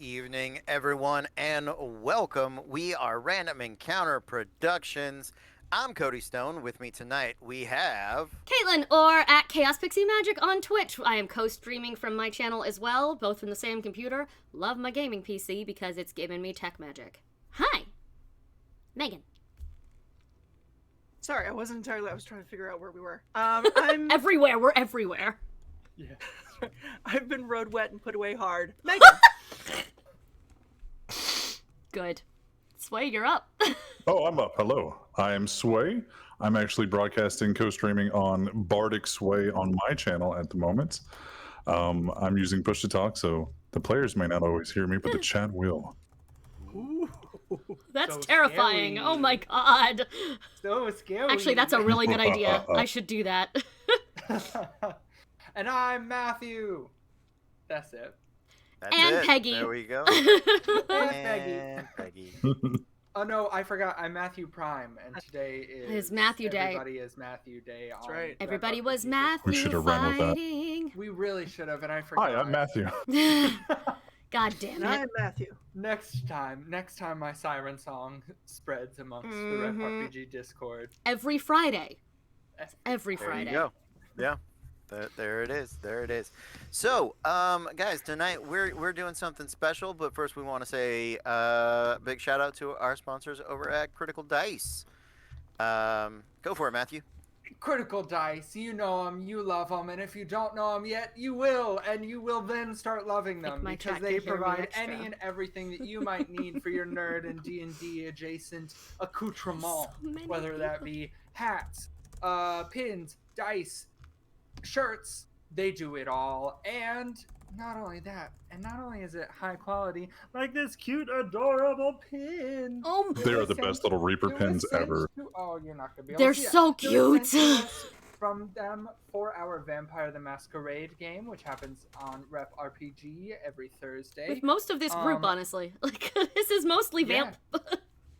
evening, everyone, and welcome. We are Random Encounter Productions. I'm Cody Stone. With me tonight, we have. Caitlin, or at Chaos Pixie Magic on Twitch. I am co-streaming from my channel as well, both from the same computer. Love my gaming PC because it's giving me tech magic. Hi, Megan. Sorry, I wasn't entirely. I was trying to figure out where we were. I'm Everywhere, we're everywhere. Yeah. I've been rode wet and put away hard. Megan. Good. Sway, you're up. Oh, I'm up. Hello. I am Sway. I'm actually broadcasting, co-streaming on Bardic Sway on my channel at the moment. I'm using push to talk, so the players may not always hear me, but the chat will. Ooh, That's so terrifying. scary. Oh my god. So scary. Actually, that's a really good idea. I should do that. And I'm Matthew. That's it. That's And it. Peggy. There we go. And Peggy. Oh no, I forgot. I'm Matthew Prime, and today is It's Matthew Day. Everybody is Matthew Day. That's right. Everybody was RPG. Matthew We should have ran with that. fighting. We really should have, and I forgot. Hi, I'm Matthew. God damn And it. I'm Matthew. Next time my siren song spreads amongst the Rep RPG Discord. Every Friday. Every There Friday. you go. Yeah. There it is. There it is. So, guys, tonight we're doing something special, but first we want to say big shout out to our sponsors over at Critical Dice. Go for it, Matthew. Critical Dice, you know them, you love them, and if you don't know them yet, you will, and you will then start loving them my because chat they can hear me provide extra. any and everything that you might need for your nerd and D&D adjacent accoutrement, So many whether that be hats, pins, dice, shirts. They do it all, and not only that, and not only is it high quality, like this cute, adorable pin. Oh, They are the best little Reaper It was pins sent ever. oh, you're not gonna be able they're to see it. so It was sent cute. to us from them for our Vampire the Masquerade game, which happens on Rep RPG every Thursday. With most of this group, honestly. Like, this is mostly Vamp.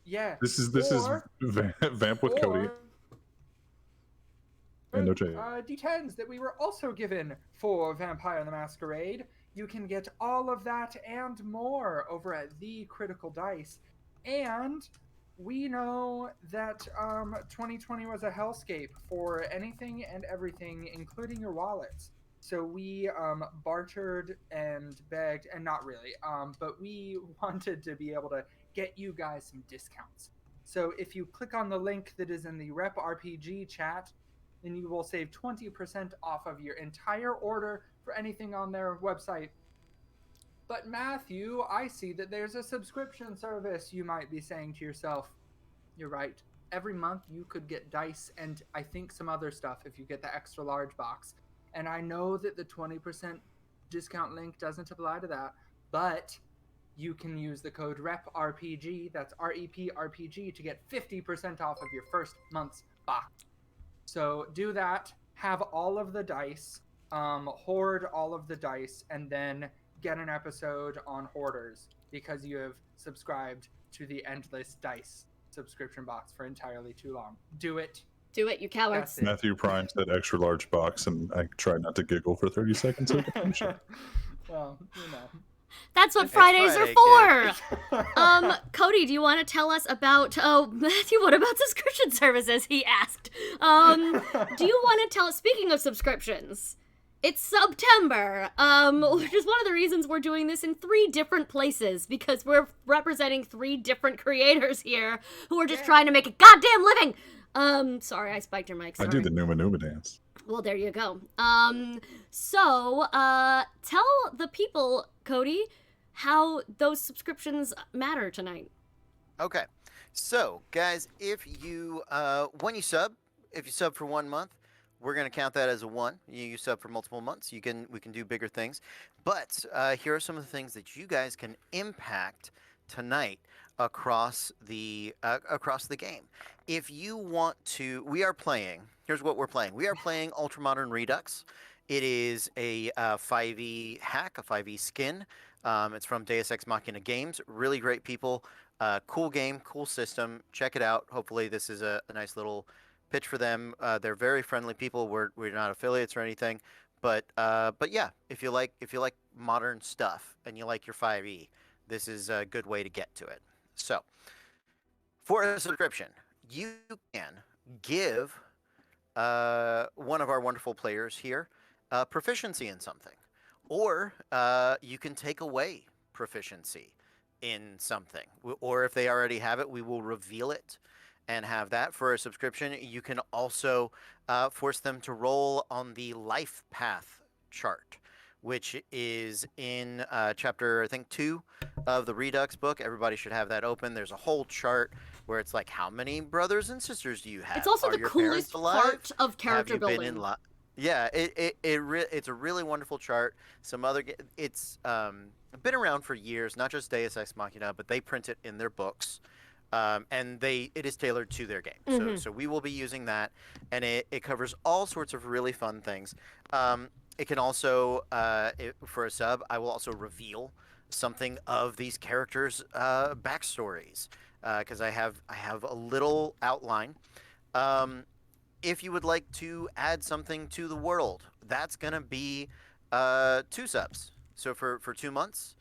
Yeah. This is Or- Vamp with Cody and OJ. D10s that we were also given for Vampire the Masquerade. You can get all of that and more over at The Critical Dice. And we know that 2020 was a hellscape for anything and everything, including your wallets. So we bartered and begged, and not really, but we wanted to be able to get you guys some discounts. So if you click on the link that is in the Rep RPG chat, then you will save 20% off of your entire order for anything on their website. But Matthew, I see that there's a subscription service. You might be saying to yourself, you're right. Every month you could get dice and I think some other stuff if you get the extra large box. And I know that the 20% discount link doesn't apply to that, but you can use the code REPRPG, that's REPRPG, to get 50% off of your first month's box. So do that, have all of the dice, hoard all of the dice, and then get an episode on Hoarders because you have subscribed to the Endless Dice subscription box for entirely too long. Do it. Do it, you cowards. That's it. Matthew Prime said extra large box, and I tried not to giggle for 30 seconds. Well, you know. That's what It's Fridays Friday, are for. Cody, do you want to tell us about? Oh, Matthew, what about subscription services? He asked. Do you want to tell us? Speaking of subscriptions, it's September, which is one of the reasons we're doing this in 3 different places because we're representing 3 different creators here who are just trying to make a goddamn living. Sorry, I spiked your mic. Sorry. I do the Numa Numa dance. Well, there you go. So, tell the people, Cody, how those subscriptions matter tonight. Okay. So, guys, if you when you sub, if you sub for 1 month, we're gonna count that as a 1. You sub for multiple months, we can do bigger things. But here are some of the things that you guys can impact tonight across the game. If you want to, we are playing. Here's what we're playing. We are playing Ultramodern Redux. It is a 5e hack, a 5e skin. It's from Deus Ex Machina Games. Really great people. Cool game, cool system. Check it out. Hopefully, this is a nice little pitch for them. They're very friendly people. We're not affiliates or anything, but yeah, if you like modern stuff and you like your 5e, this is a good way to get to it. So, for a subscription, you can give one of our wonderful players here proficiency in something, or you can take away proficiency in something, or if they already have it, we will reveal it and have that for a subscription. You can also force them to roll on the life path chart, which is in chapter, I think, 2 of the Redux book. Everybody should have that open. There's a whole chart where it's like, how many brothers and sisters do you have? It's also Are the your coolest parents alive? part of Have character you been building. in Yeah, it's a really wonderful chart. It's been around for years, not just Deus Ex Machina, but they print it in their books. And it is tailored to their game. So we will be using that, and it covers all sorts of really fun things. It can also, for a sub, I will also reveal something of these characters' backstories, because I have a little outline. If you would like to add something to the world, that's gonna be 2 subs. So for 2 months,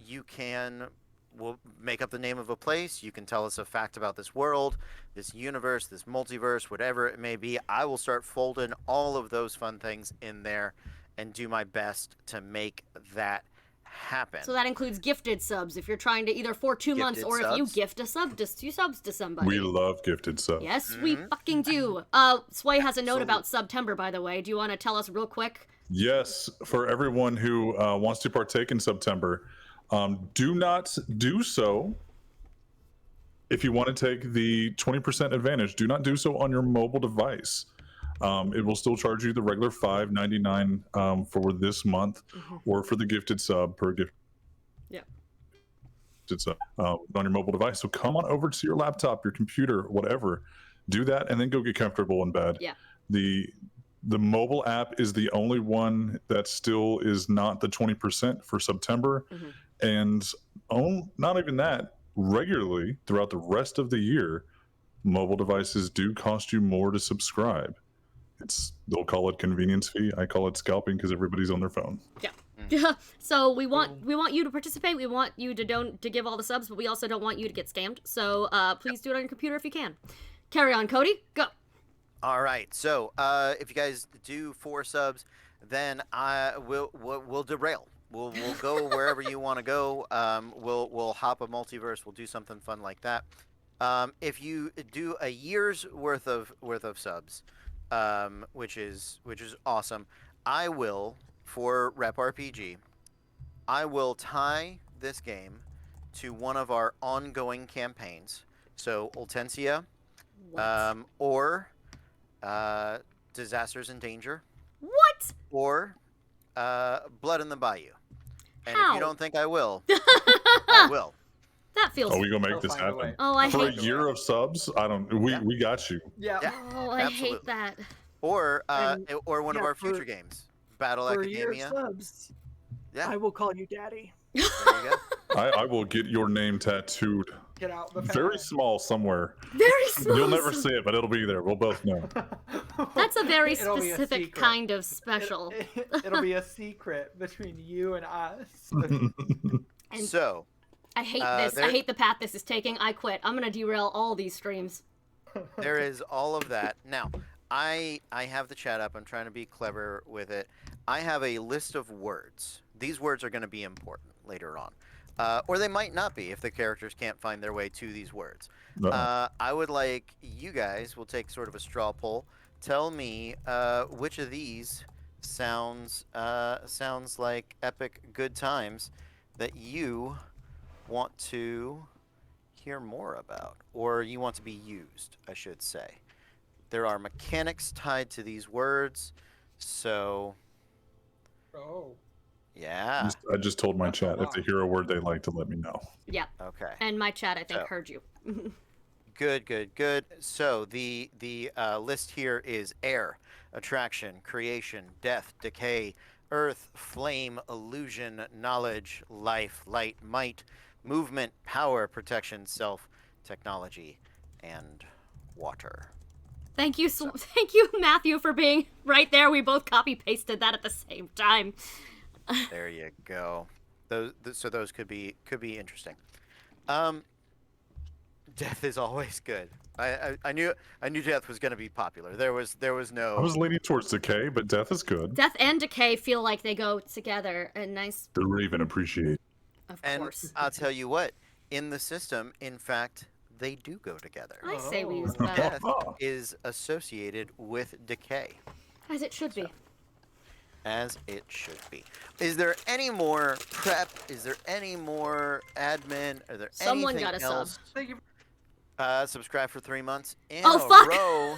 you can we'll make up the name of a place. You can tell us a fact about this world, this universe, this multiverse, whatever it may be. I will start folding all of those fun things in there and do my best to make that happen. So that includes gifted subs if you're trying to either for 2 months Gifted or if you subs. gift a sub, just 2 subs to somebody. We love gifted subs. Yes, we Mhm. fucking do. Sway has a note about September, by the way. Do you want to tell us real quick? Yes, for everyone who wants to partake in September, do not do so. If you want to take the 20% advantage, do not do so on your mobile device. It will still charge you the regular $5.99 for this month, or for the gifted sub per gift. Yeah. Sub on your mobile device. So come on over to your laptop, your computer, whatever. Do that, and then go get comfortable in bed. Yeah. The mobile app is the only one that still is not the 20% for September, and not even that. Regularly throughout the rest of the year, mobile devices do cost you more to subscribe. They'll call it convenience fee. I call it scalping because everybody's on their phone. Yeah. So we want you to participate. We want you to give all the subs, but we also don't want you to get scammed. So please do it on your computer if you can. Carry on, Cody. Go. All right. So if you guys do 4 subs, then we'll derail. We'll go wherever you want to go. We'll hop a multiverse. We'll do something fun like that. If you do a year's worth of subs, which is awesome, I will, for Rep RPG, I will tie this game to one of our ongoing campaigns. So Ultensia, or Disasters in Danger, What? or Blood in the Bayou. And How? if you don't think I will, I will. That feels. Are we gonna make They'll this find a happen? way. Oh, I For a hate. year of subs, we got you. Yeah. Yeah. Oh, I hate absolutely. that. Or And, one of yeah, our for- future games, Battle For your Academia. subs, Yeah. I will call you daddy. There you go. I will get your name tattooed Get out the very fan. small somewhere. Very small. You'll never see it, but it'll be there. We'll both know. That's a very It'll be a specific secret. kind of special. It'll be a secret between you and us. And So, I hate this. I there- hate the path this is taking. I quit. I'm gonna derail all these streams. there is all of that. Now, I have the chat up. I'm trying to be clever with it. I have a list of words. These words are going to be important later on. Or they might not be if the characters can't find their way to these words. I would like you guys, we'll take sort of a straw poll. Tell me which of these sounds like epic good times that you want to hear more about, or you want to be used, I should say. There are mechanics tied to these words, so Oh. yeah. I just told my That's a chat if lot. they hear a word they like to let me know. Yeah. Okay. And my chat, I think, So. heard you. Good. So the list here is air, attraction, creation, death, decay, earth, flame, illusion, knowledge, life, light, might, movement, power, protection, self, technology, and water. Thank you, thank you, Matthew, for being right there. We both copy pasted that at the same time. There you go. So those could be interesting. Um, death is always good. I knew death was going to be popular. There was I no. was leaning towards decay, but death is good. Death and decay feel like they go together. A nice, The Raven appreciate. of And course. I'll tell you what, in the system, in fact, they do go together. I say we use Oh. both, Death is associated with decay, as it should be. as it should be. Is there any more prep? Is there any more admin? Are there Someone anything got a sub. else? Thank you. Subscribe for 3 months in Oh, a fuck! row.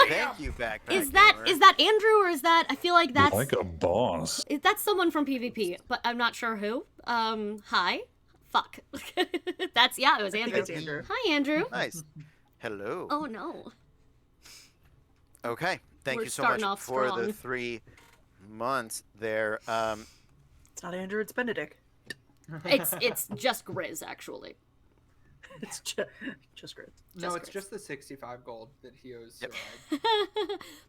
Thank you, Backpack Is that Gamer. Andrew or is that? I feel like that's Like a boss. that's someone from PvP, but I'm not sure who. Hi. Fuck. That's it was Andrew. That's Andrew. Hi, Andrew. Nice. Hello. Oh no. Okay. Thank We're you so much starting off for strong. the 3 months there. It's not Andrew, it's Benedict. It's just Grizz actually. It's just great. No, it's Chris. just the 65 gold that he owes Yep. Siraj.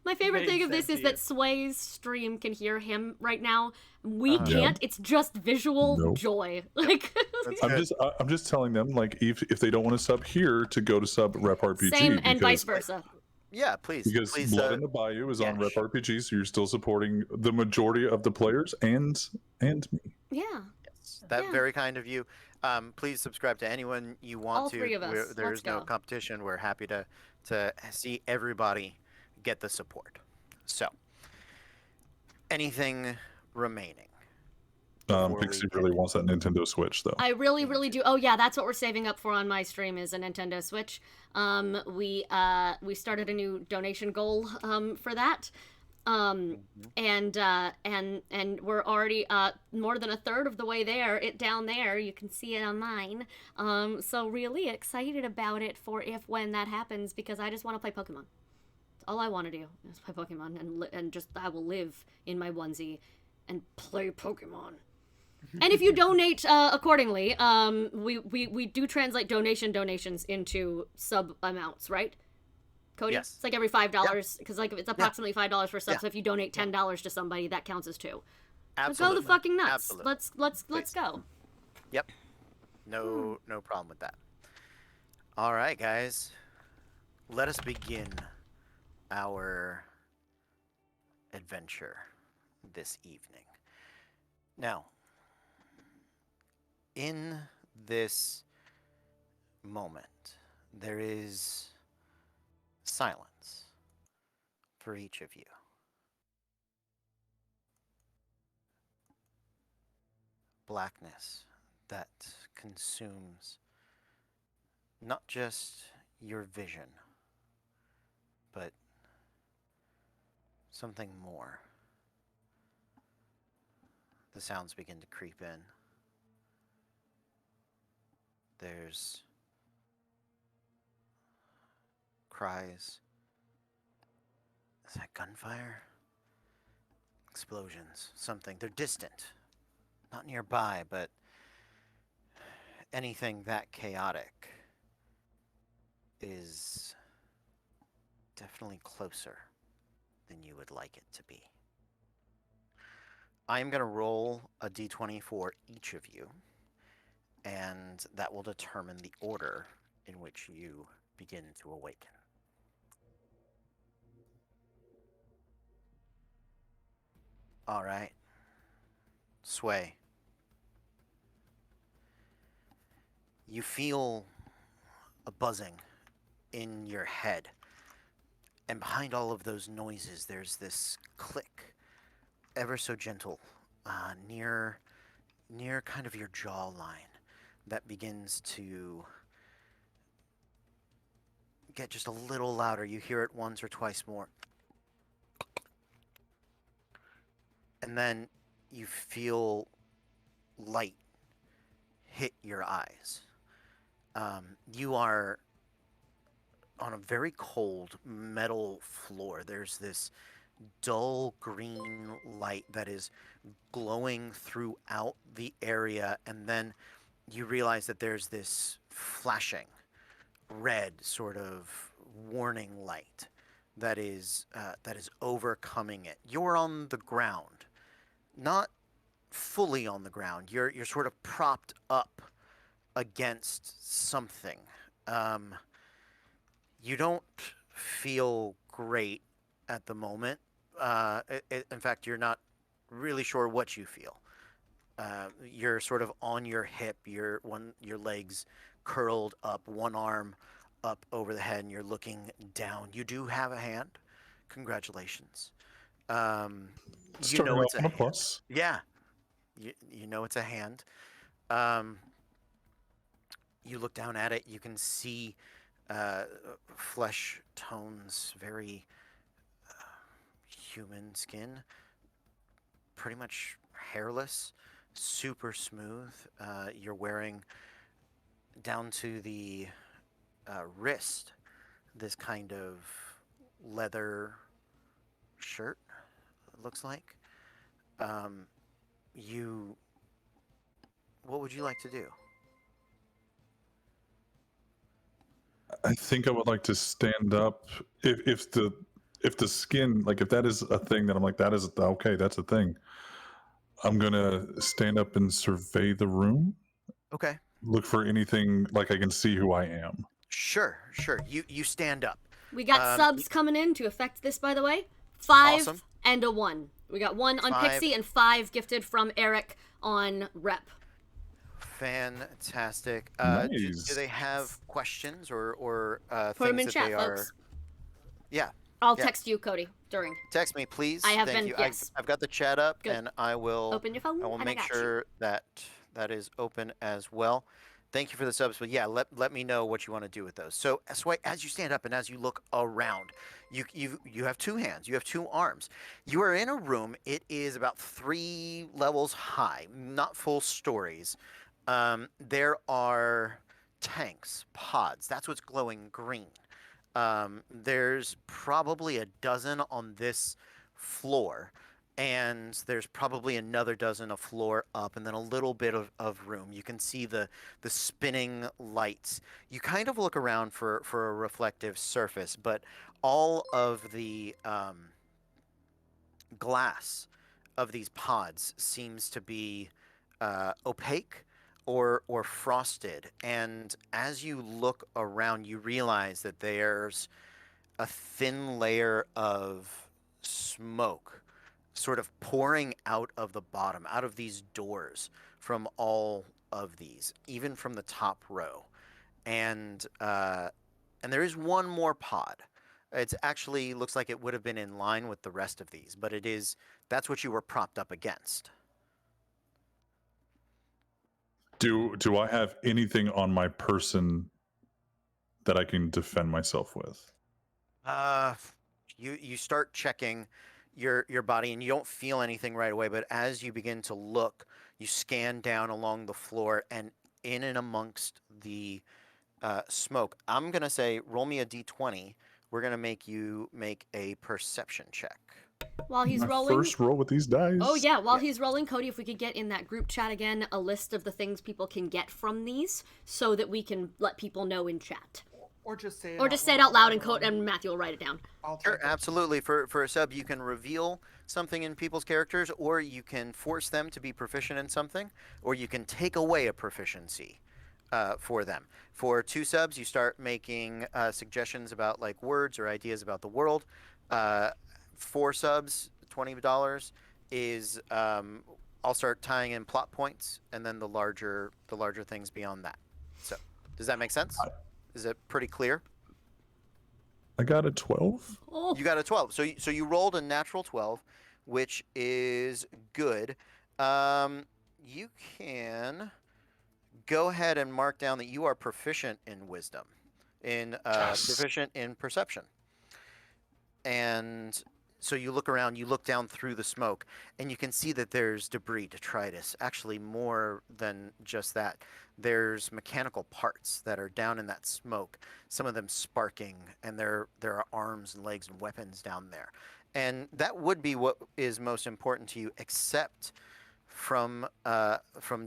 My favorite Makes thing of this sense is to that you. Sway's stream can hear him right now. We Uh-huh. can't. It's just visual Nope. joy. Like That's I'm good. just telling them, like, if they don't want to sub here, to go to sub Rep RPG. same and vice because- versa. Yeah, please. Because please, Blood in the Bayou is on yeah, Rep RPG, so you're still supporting the majority of the players and me. Yeah. yes, that Yeah. very kind of you. Please subscribe to anyone you want All to. 3 of us. We're- There's Let's no go. competition. We're happy to see everybody get the support. So, anything remaining? Before we Pixie get- really wants that Nintendo Switch, though. I really, really do. Oh yeah, that's what we're saving up for on my stream is a Nintendo Switch. We started a new donation goal for that. And we're already more than a third of the way there. It down there, you can see it on mine. So really excited about it for if when that happens because I just want to play Pokemon. That's all I want to do is play Pokemon and just I will live in my onesie and play Pokemon. And if you donate accordingly, we do translate donations into sub amounts, right? Cody? Yes. It's like every $5 because like it's approximately $5 for sub. Yeah. So if you donate $10 to somebody, that counts as 2. Absolutely. Go the fucking nuts. Absolutely. Let's Please. go. Yep. No problem with that. All right, guys. Let us begin our adventure this evening. Now, in this moment, there is silence for each of you. Blackness that consumes not just your vision, but something more. The sounds begin to creep in. There's cries. Is that gunfire? Explosions. Something. They're distant. Not nearby, but anything that chaotic is definitely closer than you would like it to be. I am going to roll a d20 for each of you, and that will determine the order in which you begin to awaken. All right. Sway. You feel a buzzing in your head. And behind all of those noises, there's this click, ever so gentle, near kind of your jawline, that begins to get just a little louder. You hear it once or twice more. And then you feel light hit your eyes. You are on a very cold metal floor. There's this dull green light that is glowing throughout the area, and then you realize that there's this flashing red sort of warning light that is overcoming it. You're on the ground, not fully on the ground. You're sort of propped up against something. Um, you don't feel great at the moment. In fact, you're not really sure what you feel. You're sort of on your hip, your legs curled up, one arm up over the head, and you're looking down. You do have a hand. Congratulations. Um, you Starting know off it's a on a hand. plus. Yeah, you know it's a hand. Um, you look down at it. You can see uh, flesh tones, very human skin, pretty much hairless, super smooth. You're wearing down to the wrist this kind of leather shirt, it looks like. Um, you, what would you like to do? I think I would like to stand up if the skin, like if that is a thing that I'm like, that is okay, that's a thing. I'm gonna stand up and survey the room, Okay. look for anything like I can see who I am. Sure, sure. You stand up. We got Um, subs coming in to affect this, by the way. 5 Awesome. and a 1. We got 1 on 5. Pixie and 5 gifted from Eric on Rep. Fantastic. Do Nice. they have questions or Put them things in that chat, they are? folks. Yeah. I'll Yeah. text you, Cody, during. Text me, please. I have Thank been, you. yes. I've got the chat up, Good. and I will Open your phone, and I make got you. sure that that is open as well. Thank you for the subs, but yeah, let me know what you want to do with those. So, as you stand up and as you look around, you have two hands, you have two arms. You are in a room. It is about 3 levels high, not full stories. There are tanks, pods. That's what's glowing green. There's probably a dozen on this floor, and there's probably another dozen a floor up, and then a little bit of room. You can see the spinning lights. You kind of look around for a reflective surface, but all of the glass of these pods seems to be opaque or frosted. And as you look around, you realize that there's a thin layer of smoke sort of pouring out of the bottom, out of these doors from all of these, even from the top row. And there is one more pod. It's actually looks like it would have been in line with the rest of these, but that's what you were propped up against. Do I have anything on my person that I can defend myself with? Uh, you start checking your body and you don't feel anything right away, but as you begin to look, you scan down along the floor and in and amongst the smoke. I'm gonna say roll me a d20. We're gonna make you make a perception check. While he's My rolling. first roll with these dice. Oh, yeah, while Yeah. he's rolling, Cody, if we could get in that group chat again a list of the things people can get from these so that we can let people know in chat. Or just say it Or out just say it out loud and, everyone. and Matthew will write it down. I'll Sure, type it. absolutely. For a sub, you can reveal something in people's characters, or you can force them to be proficient in something, or you can take away a proficiency for them. For 2 subs, you start making suggestions about like words or ideas about the world. 4 subs, $20 is I'll start tying in plot points, and then the larger things beyond that. So, does that make sense? Is it pretty clear? I got a 12. Oh, You got a 12. So you rolled a natural 12, which is good. You can go ahead and mark down that you are proficient in wisdom, in Yes. proficient in perception. And so you look around, you look down through the smoke, and you can see that there's debris, detritus. Actually, more than just that. There's mechanical parts that are down in that smoke, some of them sparking, and there are arms and legs and weapons down there. And that would be what is most important to you, except from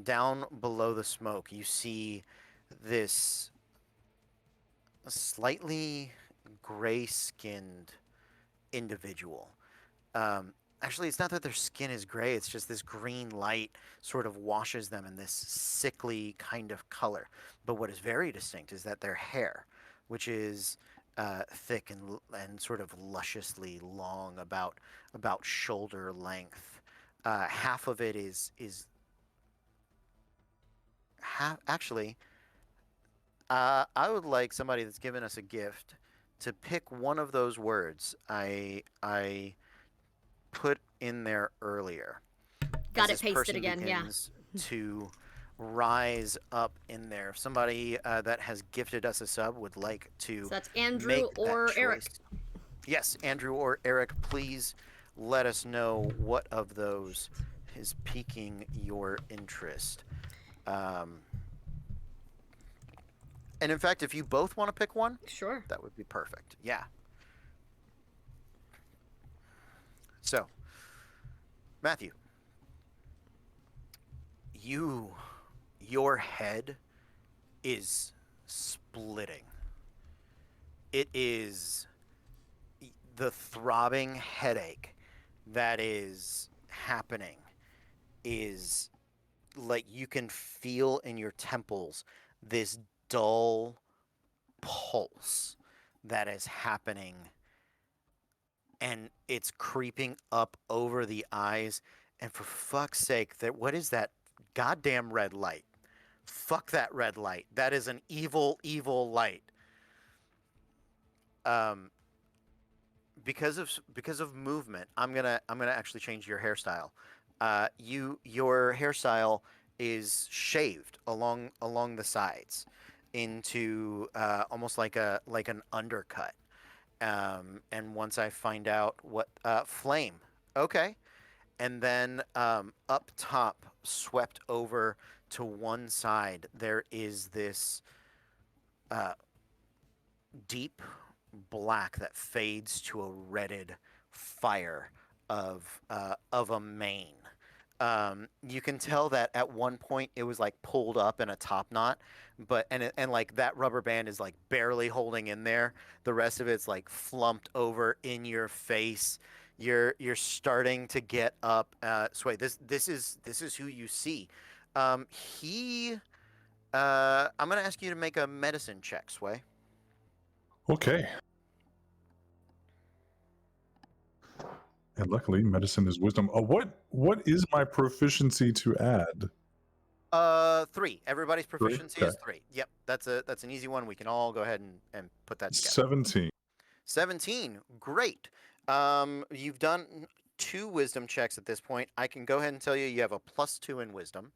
down below the smoke, you see this slightly gray-skinned individual. Actually, it's not that their skin is gray, it's just this green light sort of washes them in this sickly kind of color. But what is very distinct is that their hair, which is thick and sort of lusciously long, about shoulder length, half of it is half actually. I would like somebody that's given us a gift to pick one of those words I put in there earlier as Got it this pasted person again. Yeah. begins to rise up in there. If somebody that has gifted us a sub would like So to that's Andrew make that or choice. Eric. Yes, Andrew or Eric, please let us know what of those is piquing your interest. Um, and in fact, if you both want to pick one, Sure. that would be perfect. Yeah. So, Matthew, you, your head is splitting. It is the throbbing headache that is happening is like you can feel in your temples this dull pulse that is happening, and it's creeping up over the eyes. And for fuck's sake, that what is that goddamn red light? Fuck that red light. That is an evil, evil light. Um, because of movement, I'm gonna actually change your hairstyle. Your hairstyle is shaved along the sides into almost like an undercut. And once I find out what flame, okay, and then up top, swept over to one side, there is this uh, deep black that fades to a redded fire of a mane. You can tell that at one point it was like pulled up in a top knot, but and like that rubber band is like barely holding in there. The rest of it's like flumped over in your face. You're starting to get up. Sway, this is who you see. He. I'm gonna ask you to make a medicine check, Sway. Okay. And luckily, medicine is wisdom. What is my proficiency to add? 3. Everybody's 3? proficiency Okay. is 3. Yep, that's an easy one. We can all go ahead and put that together. 17. 17. Great. You've done 2 wisdom checks at this point. I can go ahead and tell you you have a +2 in wisdom.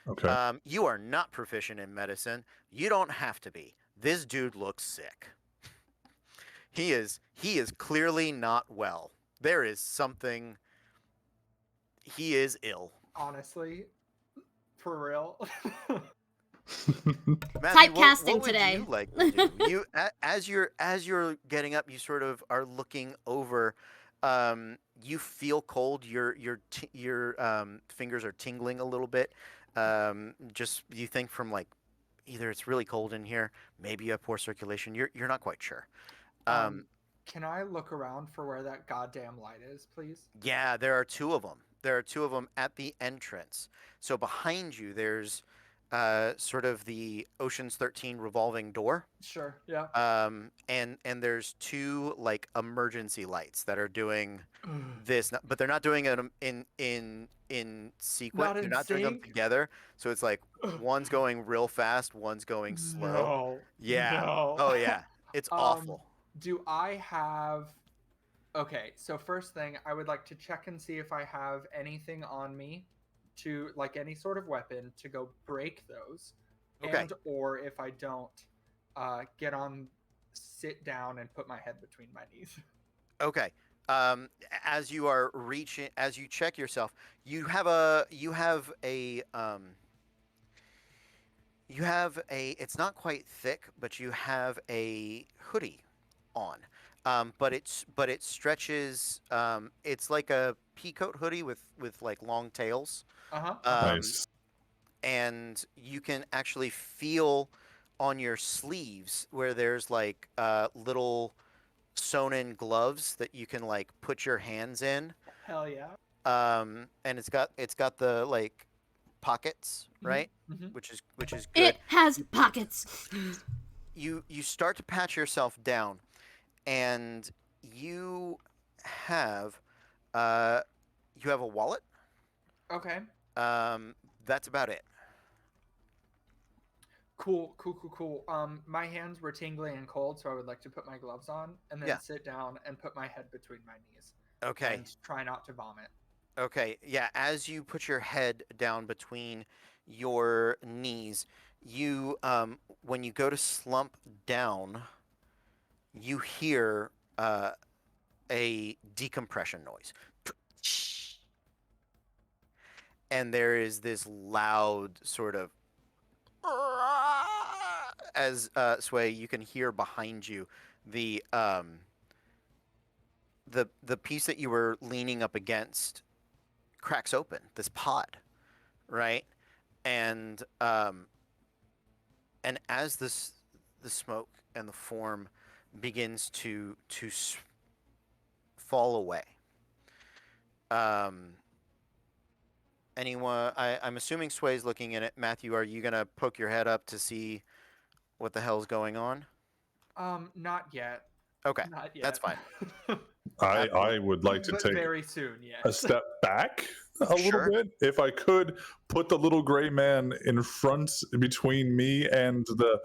Okay. You are not proficient in medicine. You don't have to be. This dude looks sick. He is clearly not well. There is something. He is ill. Honestly, for real. Matthew, Typecasting what would today. you like to do? As you're getting up, you sort of are looking over. You feel cold. Your fingers are tingling a little bit. Just you think from like either it's really cold in here, maybe you have poor circulation. You're not quite sure. um, can I look around for where that goddamn light is, please? Yeah, there are 2 of them. There are 2 of them at the entrance. So behind you, there's sort of the Ocean's 13 revolving door. Sure. Yeah. And there's 2 like emergency lights that are doing this, but they're not doing it in sequence. Not They're in not doing them sync. together. So it's like one's going real fast, one's going slow. No. Yeah. No. Oh yeah. It's awful. Do I have? Okay, so first thing, I would like to check and see if I have anything on me to like any sort of weapon to go break those, Okay. and or if I don't, get on, sit down, and put my head between my knees. Okay. As you are reaching, as you check yourself, you have a. It's not quite thick, but you have a hoodie on. But it stretches. It's like a peacoat hoodie with like long tails. Uh huh. Nice. And you can actually feel on your sleeves where there's like little sewn in gloves that you can like put your hands in. Hell yeah. And it's got the like pockets, right? Mm-hmm. Which is good. It has pockets. You start to patch yourself down, and you have uh you have a wallet. Okay. Um, that's about it. Cool. My hands were tingling and cold, so I would like to put my gloves on and then Yeah. sit down and put my head between my knees Okay. and try not to vomit. Okay. Yeah. As you put your head down between your knees, you when you go to slump down, you hear a decompression noise. And there is this loud sort of as Sway, you can hear behind you the the piece that you were leaning up against cracks open. This pod, right? And and as the smoke and the form begins to fall away. Um, anyone? I'm assuming Sway's looking in it. Matthew, are you gonna poke your head up to see what the hell's going on? Not yet. Okay, Not that's yet. fine. I Absolutely. would like to But take very soon, a yes. step back a little Sure. bit. If I could put the little gray man in front between me and the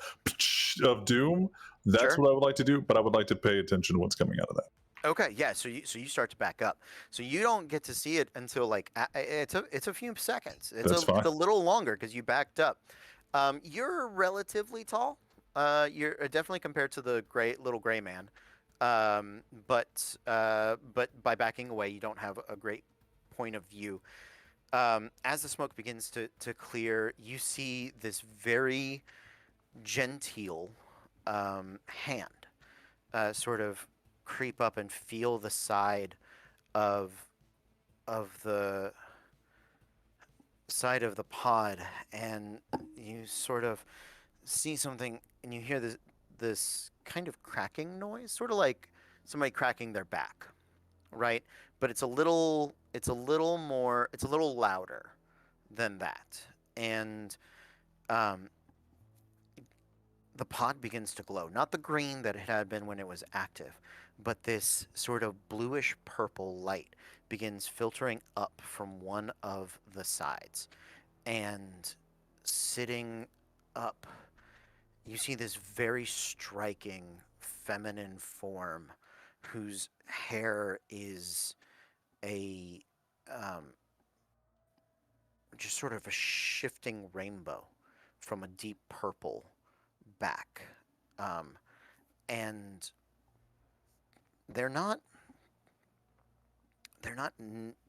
of doom, that's Sure. what I would like to do. But I would like to pay attention to what's coming out of that. Okay, yeah. So you start to back up. So you don't get to see it until like it's a few seconds. That's It's fine. a little longer because you backed up. You're relatively tall. You're definitely compared to the little gray man. But by backing away, you don't have a great point of view. As the smoke begins to clear, you see this very genteel hand sort of creep up and feel the side of the pod, and you sort of see something, and you hear this kind of cracking noise, sort of like somebody cracking their back, right? But it's a little louder than that, and um, the pod begins to glow. Not the green that it had been when it was active, but this sort of bluish purple light begins filtering up from one of the sides. And sitting up, you see this very striking feminine form whose hair is a um, just sort of a shifting rainbow from a deep purple back. Um, and they're not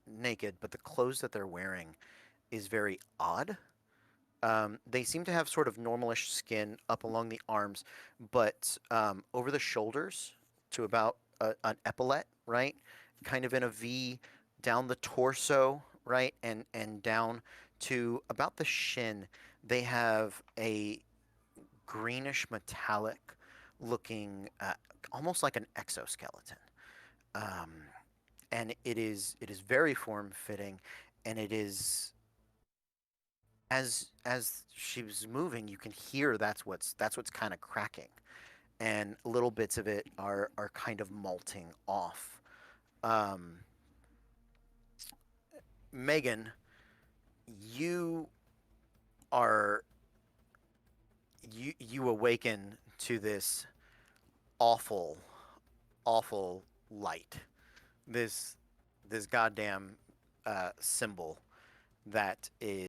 naked, but the clothes that they're wearing is very odd. They seem to have sort of normalish skin up along the arms, but over the shoulders to about an epaulette, right? Kind of in a V down the torso, right? And down to about the shin, they have a greenish metallic looking, almost like an exoskeleton. Um, and it is very form fitting, and it is as she was moving, you can hear that's what's kind of cracking, and little bits of it are kind of molting off. Um, Megan, you are you awaken to this awful, awful light. This goddamn symbol that is